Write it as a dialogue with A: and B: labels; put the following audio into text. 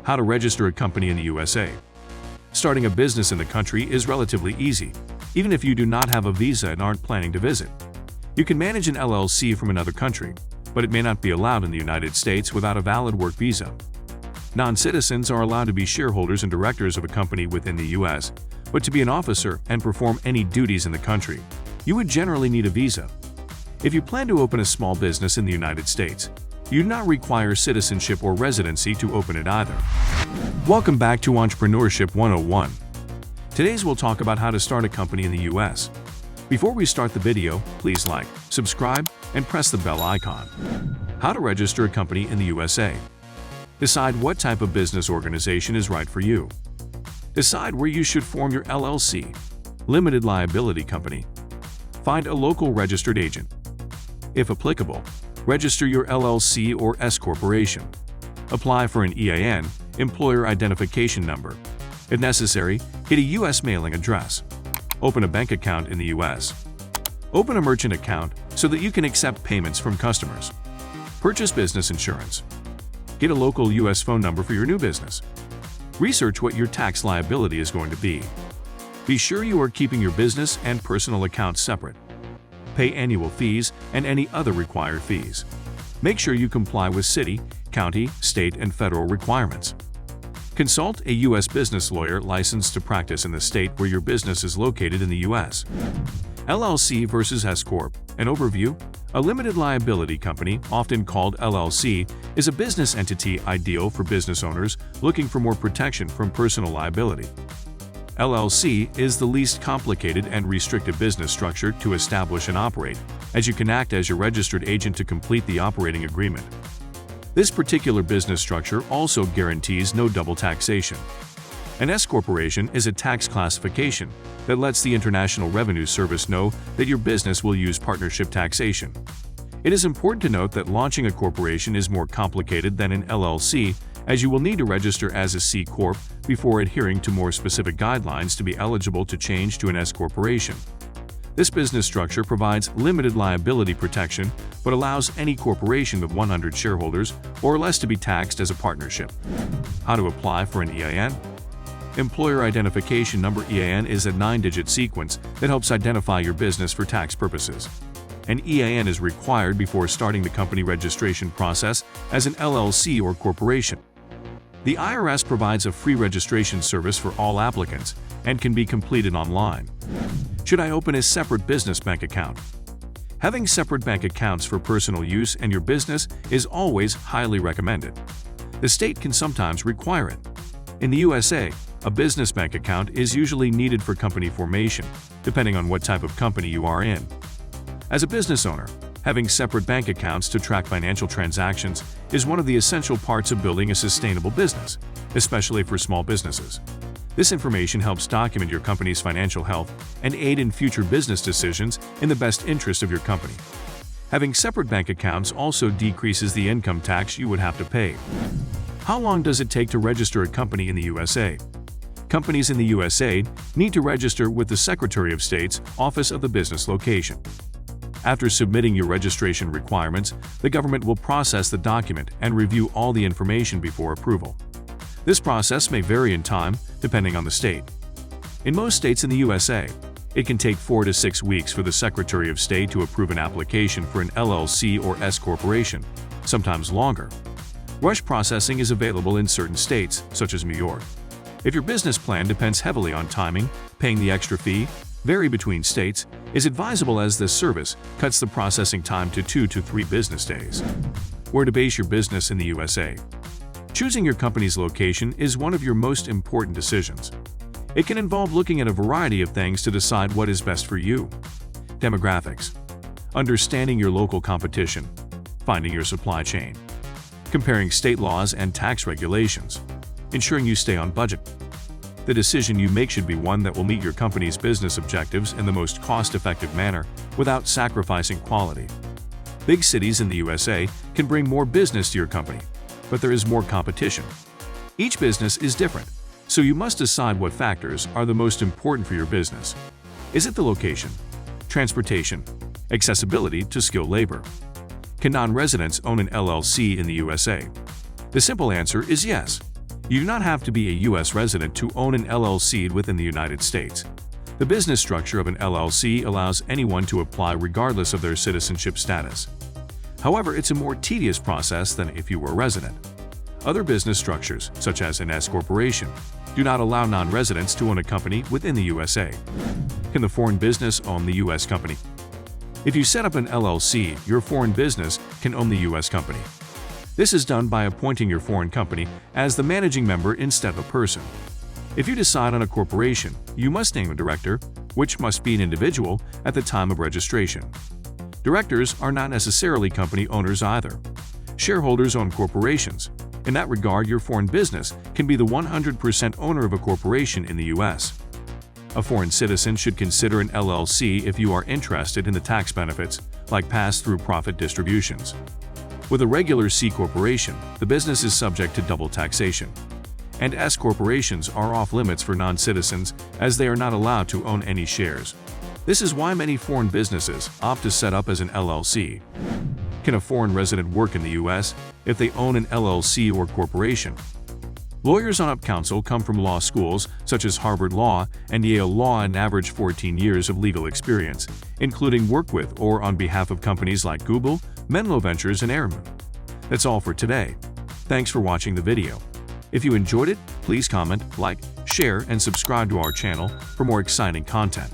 A: How to register a company in the USA. Starting a business in the country is relatively easy, even if you do not have a visa and aren't planning to visit. You can manage an LLC from another country, but it may not be allowed in the United States without a valid work visa. Non-citizens are allowed to be shareholders and directors of a company within the U.S., but to be an officer and perform any duties in the country, you would generally need a visa. If you plan to open a small business in the United States, you do not require citizenship or residency to open it either. Welcome back to Entrepreneurship 101. Today's we'll talk about how to start a company in the U.S. Before we start the video, please like, subscribe, and press the bell icon. How to register a company in the USA. Decide what type of business organization is right for you. Decide where you should form your LLC, limited liability company. Find a local registered agent. If applicable, register your LLC or S-corporation. Apply for an EIN, Employer Identification Number. If necessary, hit a U.S. mailing address. Open a bank account in the U.S. Open a merchant account so that you can accept payments from customers. Purchase business insurance. Get a local U.S. phone number for your new business. Research what your tax liability is going to be. Be sure you are keeping your business and personal accounts separate. Pay annual fees and any other required fees. Make sure you comply with city, county, state, and federal requirements. Consult a U.S. business lawyer licensed to practice in the state where your business is located in the U.S. LLC versus SCorp. An overview. A limited liability company, often called LLC, is a business entity ideal for business owners looking for more protection from personal liability. LLC is the least complicated and restrictive business structure to establish and operate, as you can act as your registered agent to complete the operating agreement. This particular business structure also guarantees no double taxation. An S-corporation is a tax classification that lets the International Revenue Service know that your business will use partnership taxation. It is important to note that launching a corporation is more complicated than an LLC, as you will need to register as a C-corp before adhering to more specific guidelines to be eligible to change to an S-corporation. This business structure provides limited liability protection but allows any corporation with 100 shareholders or less to be taxed as a partnership. How to apply for an EIN? Employer Identification Number EIN is a 9-digit sequence that helps identify your business for tax purposes. An EIN is required before starting the company registration process as an LLC or corporation. The IRS provides a free registration service for all applicants and can be completed online. Should I open a separate business bank account? Having separate bank accounts for personal use and your business is always highly recommended. The state can sometimes require it. In the USA, a business bank account is usually needed for company formation, depending on what type of company you are in. As a business owner, having separate bank accounts to track financial transactions is one of the essential parts of building a sustainable business, especially for small businesses. This information helps document your company's financial health and aid in future business decisions in the best interest of your company. Having separate bank accounts also decreases the income tax you would have to pay. How long does it take to register a company in the USA? Companies in the USA need to register with the Secretary of State's Office of the Business Location. After submitting your registration requirements, the government will process the document and review all the information before approval. This process may vary in time, depending on the state. In most states in the USA, it can take 4 to 6 weeks for the Secretary of State to approve an application for an LLC or S-corporation, sometimes longer. Rush processing is available in certain states, such as New York. If your business plan depends heavily on timing, paying the extra fee, vary between states, is advisable as this service cuts the processing time to 2 to 3 business days. Where to base your business in the USA? Choosing your company's location is one of your most important decisions. It can involve looking at a variety of things to decide what is best for you. Demographics. Understanding your local competition. Finding your supply chain. Comparing state laws and tax regulations. Ensuring you stay on budget. The decision you make should be one that will meet your company's business objectives in the most cost-effective manner without sacrificing quality. Big cities in the USA can bring more business to your company, but there is more competition. Each business is different, so you must decide what factors are the most important for your business. Is it the location, transportation, accessibility to skilled labor? Can non-residents own an LLC in the USA? The simple answer is yes. You do not have to be a U.S. resident to own an LLC within the United States. The business structure of an LLC allows anyone to apply regardless of their citizenship status. However, it's a more tedious process than if you were a resident. Other business structures, such as an S-corporation, do not allow non-residents to own a company within the USA. Can the foreign business own the U.S. company? If you set up an LLC, your foreign business can own the U.S. company. This is done by appointing your foreign company as the managing member instead of a person. If you decide on a corporation, you must name a director, which must be an individual at the time of registration. Directors are not necessarily company owners either. Shareholders own corporations. In that regard, your foreign business can be the 100% owner of a corporation in the U.S. A foreign citizen should consider an LLC if you are interested in the tax benefits, like pass-through profit distributions. With a regular C corporation, the business is subject to double taxation. And S corporations are off-limits for non-citizens as they are not allowed to own any shares. This is why many foreign businesses opt to set up as an LLC. Can a foreign resident work in the U.S. if they own an LLC or corporation? Lawyers on UP Council come from law schools such as Harvard Law and Yale Law and average 14 years of legal experience, including work with or on behalf of companies like Google, Menlo Ventures, and Airman. That's all for today. Thanks for watching the video. If you enjoyed it, please comment, like, share, and subscribe to our channel for more exciting content.